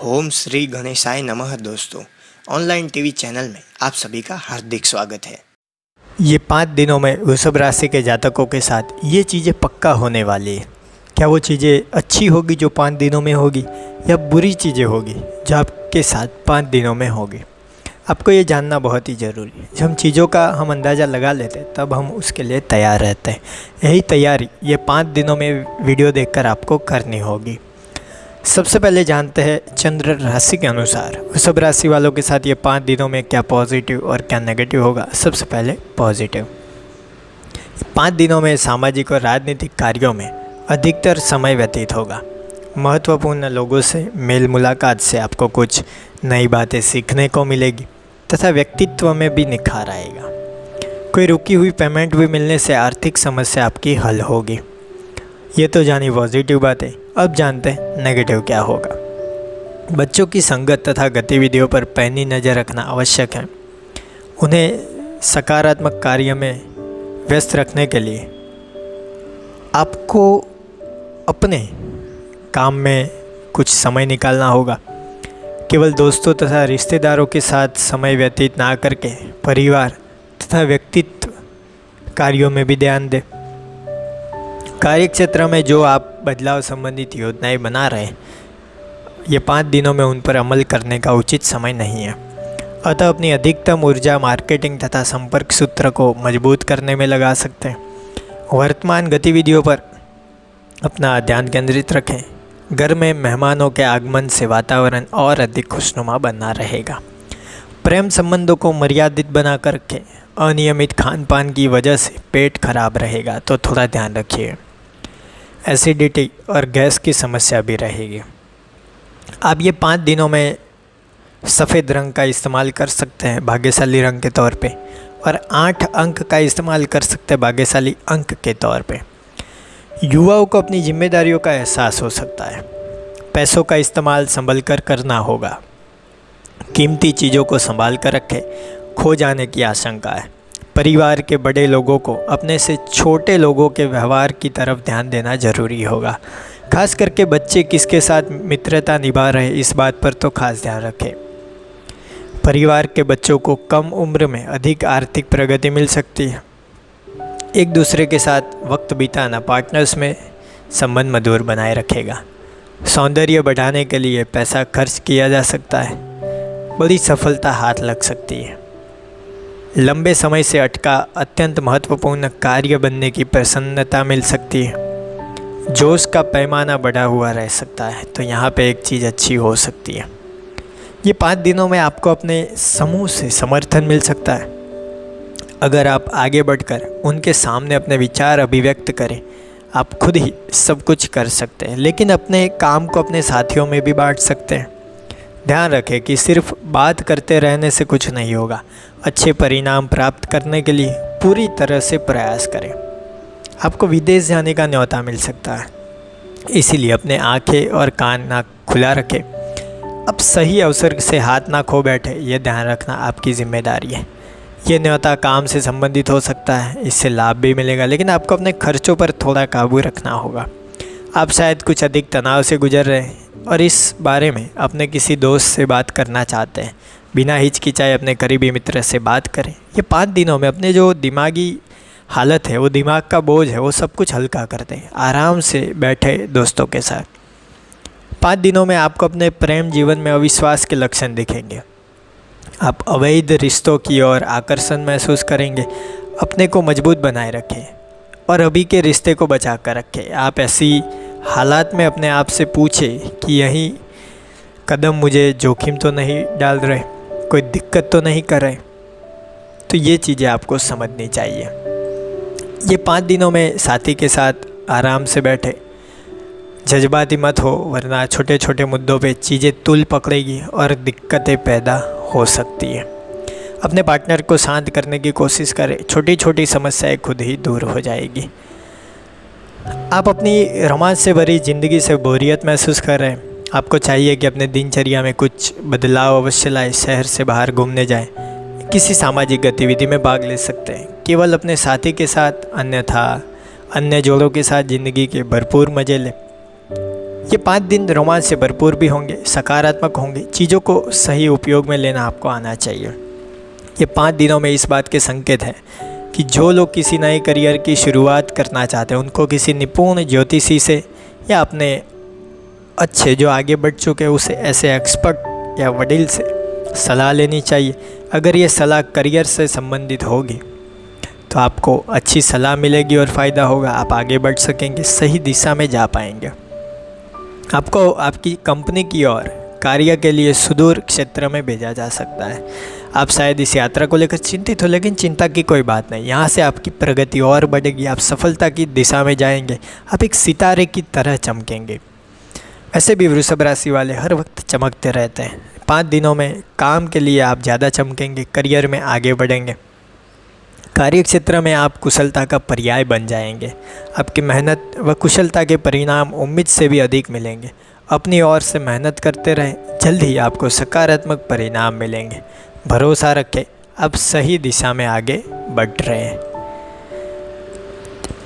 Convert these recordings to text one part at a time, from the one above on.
ओम श्री गणेशाय नमः। दोस्तों, ऑनलाइन टीवी चैनल में आप सभी का हार्दिक स्वागत है। ये 5 दिनों में वृषभ राशि के जातकों के साथ ये चीज़ें पक्का होने वाली है। क्या वो चीज़ें अच्छी होगी जो 5 दिनों में होगी, या बुरी चीज़ें होगी जो आपके साथ 5 दिनों में होगी? आपको ये जानना बहुत ही ज़रूरी है। जब हम चीज़ों का अंदाज़ा लगा लेते हैं तब हम उसके लिए तैयार रहते हैं। यही तैयारी ये 5 दिनों में वीडियो देखकर आपको करनी होगी। सबसे पहले जानते हैं चंद्र राशि के अनुसार वृषभ राशि वालों के साथ ये 5 दिनों में क्या पॉजिटिव और क्या नेगेटिव होगा। सबसे पहले पॉजिटिव। 5 दिनों में सामाजिक और राजनीतिक कार्यों में अधिकतर समय व्यतीत होगा। महत्वपूर्ण लोगों से मेल मुलाकात से आपको कुछ नई बातें सीखने को मिलेगी तथा व्यक्तित्व में भी निखार आएगा। कोई रुकी हुई पेमेंट भी मिलने से आर्थिक समस्या आपकी हल होगी। ये तो जानी पॉजिटिव बात है। अब जानते हैं नेगेटिव क्या होगा। बच्चों की संगत तथा गतिविधियों पर पैनी नज़र रखना आवश्यक है। उन्हें सकारात्मक कार्य में व्यस्त रखने के लिए आपको अपने काम में कुछ समय निकालना होगा। केवल दोस्तों तथा रिश्तेदारों के साथ समय व्यतीत ना करके परिवार तथा व्यक्तित्व कार्यों में भी ध्यान दें। कार्यक्षेत्र में जो आप बदलाव संबंधित योजनाएं बना रहे हैं, ये 5 दिनों में उन पर अमल करने का उचित समय नहीं है। अतः अपनी अधिकतम ऊर्जा मार्केटिंग तथा संपर्क सूत्र को मजबूत करने में लगा सकते हैं। वर्तमान गतिविधियों पर अपना ध्यान केंद्रित रखें। घर में मेहमानों के आगमन से वातावरण और अधिक खुशनुमा बना रहेगा। प्रेम संबंधों को मर्यादित बनाकर रखें। अनियमित खान पान की वजह से पेट खराब रहेगा, तो थोड़ा ध्यान रखिए। एसिडिटी और गैस की समस्या भी रहेगी। आप ये 5 दिनों में सफ़ेद रंग का इस्तेमाल कर सकते हैं भाग्यशाली रंग के तौर पे, और 8 अंक का इस्तेमाल कर सकते हैं भाग्यशाली अंक के तौर पे। युवाओं को अपनी जिम्मेदारियों का एहसास हो सकता है। पैसों का इस्तेमाल संभल कर करना होगा। कीमती चीज़ों को संभाल कर रखें, खो जाने की आशंका है। परिवार के बड़े लोगों को अपने से छोटे लोगों के व्यवहार की तरफ ध्यान देना जरूरी होगा। खास करके बच्चे किसके साथ मित्रता निभा रहे, इस बात पर तो खास ध्यान रखें। परिवार के बच्चों को कम उम्र में अधिक आर्थिक प्रगति मिल सकती है। एक दूसरे के साथ वक्त बिताना पार्टनर्स में संबंध मधुर बनाए रखेगा। सौंदर्य बढ़ाने के लिए पैसा खर्च किया जा सकता है। बड़ी सफलता हाथ लग सकती है। लंबे समय से अटका अत्यंत महत्वपूर्ण कार्य बनने की प्रसन्नता मिल सकती है। जोश का पैमाना बढ़ा हुआ रह सकता है, तो यहाँ पे एक चीज़ अच्छी हो सकती है। ये 5 दिनों में आपको अपने समूह से समर्थन मिल सकता है। अगर आप आगे बढ़कर उनके सामने अपने विचार अभिव्यक्त करें, आप खुद ही सब कुछ कर सकते हैं, लेकिन अपने काम को अपने साथियों में भी बांट सकते हैं। ध्यान रखें कि सिर्फ बात करते रहने से कुछ नहीं होगा। अच्छे परिणाम प्राप्त करने के लिए पूरी तरह से प्रयास करें। आपको विदेश जाने का न्योता मिल सकता है, इसीलिए अपने आंखें और कान नाक खुला रखें। अब सही अवसर से हाथ ना खो बैठे, ये ध्यान रखना आपकी जिम्मेदारी है। ये न्योता काम से संबंधित हो सकता है, इससे लाभ भी मिलेगा, लेकिन आपको अपने खर्चों पर थोड़ा काबू रखना होगा। आप शायद कुछ अधिक तनाव से गुजर रहे हैं और इस बारे में अपने किसी दोस्त से बात करना चाहते हैं। बिना हिचकिचाए अपने करीबी मित्र से बात करें। ये 5 दिनों में अपने जो दिमागी हालत है, वो दिमाग का बोझ है, वो सब कुछ हल्का कर दें। आराम से बैठे दोस्तों के साथ। 5 दिनों में आपको अपने प्रेम जीवन में अविश्वास के लक्षण दिखेंगे। आप अवैध रिश्तों की ओर आकर्षण महसूस करेंगे। अपने को मजबूत बनाए रखें और अभी के रिश्ते को बचा कर रखें। आप ऐसी हालात में अपने आप से पूछें कि यही कदम मुझे जोखिम तो नहीं डाल रहे, कोई दिक्कत तो नहीं कर रहे। तो ये चीज़ें आपको समझनी चाहिए। ये 5 दिनों में साथी के साथ आराम से बैठे, जज्बाती मत हो, वरना छोटे छोटे मुद्दों पे चीज़ें तूल पकड़ेगी और दिक्कतें पैदा हो सकती है। अपने पार्टनर को शांत करने की कोशिश करें। छोटी छोटी समस्याएं खुद ही दूर हो जाएगी। आप अपनी रोमांच से भरी ज़िंदगी से बोरियत महसूस कर रहे हैं। आपको चाहिए कि अपने दिनचर्या में कुछ बदलाव अवश्य लाएं। शहर से बाहर घूमने जाएं, किसी सामाजिक गतिविधि में भाग ले सकते हैं, केवल अपने साथी के साथ, अन्यथा अन्य जोड़ों के साथ ज़िंदगी के भरपूर मज़े लें। ये 5 दिन रोमांच से भरपूर भी होंगे, सकारात्मक होंगे। चीज़ों को सही उपयोग में लेना आपको आना चाहिए। ये 5 दिनों में इस बात के संकेत हैं कि जो लोग किसी नए करियर की शुरुआत करना चाहते हैं उनको किसी निपुण ज्योतिषी से या अपने अच्छे जो आगे बढ़ चुके हैं उसे ऐसे एक्सपर्ट या वडील से सलाह लेनी चाहिए। अगर ये सलाह करियर से संबंधित होगी तो आपको अच्छी सलाह मिलेगी और फ़ायदा होगा, आप आगे बढ़ सकेंगे, सही दिशा में जा पाएंगे। आपको आपकी कंपनी की ओर कार्य के लिए सुदूर क्षेत्र में भेजा जा सकता है। आप शायद इस यात्रा को लेकर चिंतित हो, लेकिन चिंता की कोई बात नहीं। यहाँ से आपकी प्रगति और बढ़ेगी, आप सफलता की दिशा में जाएंगे, आप एक सितारे की तरह चमकेंगे। ऐसे भी वृषभ राशि वाले हर वक्त चमकते रहते हैं। 5 दिनों में काम के लिए आप ज़्यादा चमकेंगे, करियर में आगे बढ़ेंगे, कार्य क्षेत्र में आप कुशलता का पर्याय बन जाएंगे। आपकी मेहनत व कुशलता के परिणाम उम्मीद से भी अधिक मिलेंगे। अपनी ओर से मेहनत करते रहें, जल्द ही आपको सकारात्मक परिणाम मिलेंगे। भरोसा रखें, आप सही दिशा में आगे बढ़ रहे हैं।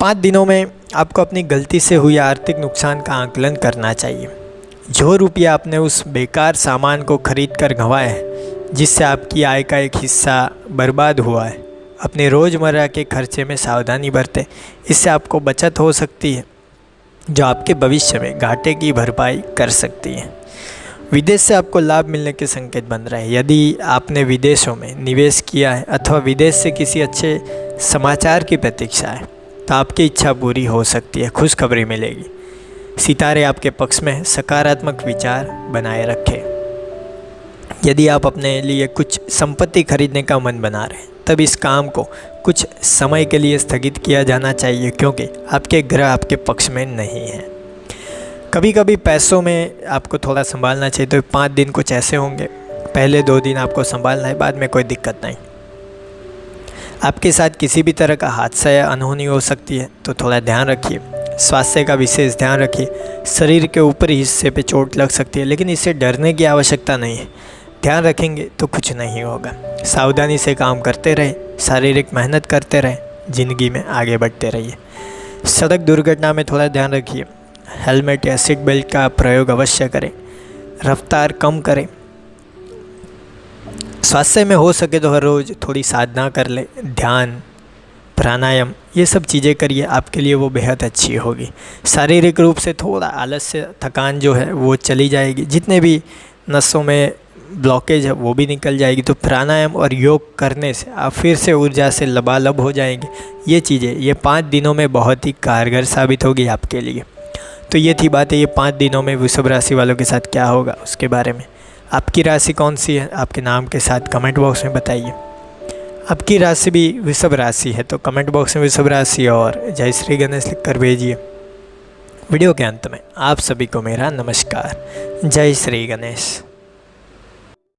5 दिनों में आपको अपनी गलती से हुई आर्थिक नुकसान का आकलन करना चाहिए। जो रुपया आपने उस बेकार सामान को खरीद कर गंवाया है, जिससे आपकी आय का एक हिस्सा बर्बाद हुआ है, अपने रोज़मर्रा के खर्चे में सावधानी बरतें। इससे आपको बचत हो सकती है जो आपके भविष्य में घाटे की भरपाई कर सकती है। विदेश से आपको लाभ मिलने के संकेत बन रहे हैं। यदि आपने विदेशों में निवेश किया है अथवा विदेश से किसी अच्छे समाचार की प्रतीक्षा है तो आपकी इच्छा पूरी हो सकती है, खुशखबरी मिलेगी। सितारे आपके पक्ष में हैं, सकारात्मक विचार बनाए रखें। यदि आप अपने लिए कुछ संपत्ति खरीदने का मन बना रहे हैं तब इस काम को कुछ समय के लिए स्थगित किया जाना चाहिए, क्योंकि आपके ग्रह आपके पक्ष में नहीं है। कभी कभी पैसों में आपको थोड़ा संभालना चाहिए। तो 5 दिन कुछ ऐसे होंगे, पहले 2 दिन आपको संभालना है, बाद में कोई दिक्कत नहीं। आपके साथ किसी भी तरह का हादसा या अनहोनी हो सकती है, तो थोड़ा ध्यान रखिए। स्वास्थ्य का विशेष ध्यान रखिए। शरीर के ऊपरी हिस्से पे चोट लग सकती है, लेकिन इससे डरने की आवश्यकता नहीं है। ध्यान रखेंगे तो कुछ नहीं होगा। सावधानी से काम करते रहें, शारीरिक मेहनत करते रहें, ज़िंदगी में आगे बढ़ते रहिए। सड़क दुर्घटना में थोड़ा ध्यान रखिए। हेलमेट या सीट बेल्ट का प्रयोग अवश्य करें। रफ्तार कम करें। स्वास्थ्य में हो सके तो हर रोज़ थोड़ी साधना कर ले, ध्यान, प्राणायाम, ये सब चीज़ें करिए, आपके लिए वो बेहद अच्छी होगी। शारीरिक रूप से थोड़ा आलस्य, थकान जो है वो चली जाएगी। जितने भी नसों में ब्लॉकेज है वो भी निकल जाएगी। तो प्राणायाम और योग करने से आप फिर से ऊर्जा से लबालब हो जाएंगे। ये चीज़ें ये 5 दिनों में बहुत ही कारगर साबित होगी आपके लिए। तो ये थी बातें, ये 5 दिनों में वृषभ राशि वालों के साथ क्या होगा उसके बारे में। आपकी राशि कौन सी है, आपके नाम के साथ कमेंट बॉक्स में बताइए। आपकी राशि भी वृषभ राशि है तो कमेंट बॉक्स में वृषभ राशि और जय श्री गणेश लिख कर भेजिए। वीडियो के अंत में आप सभी को मेरा नमस्कार। जय श्री गणेश।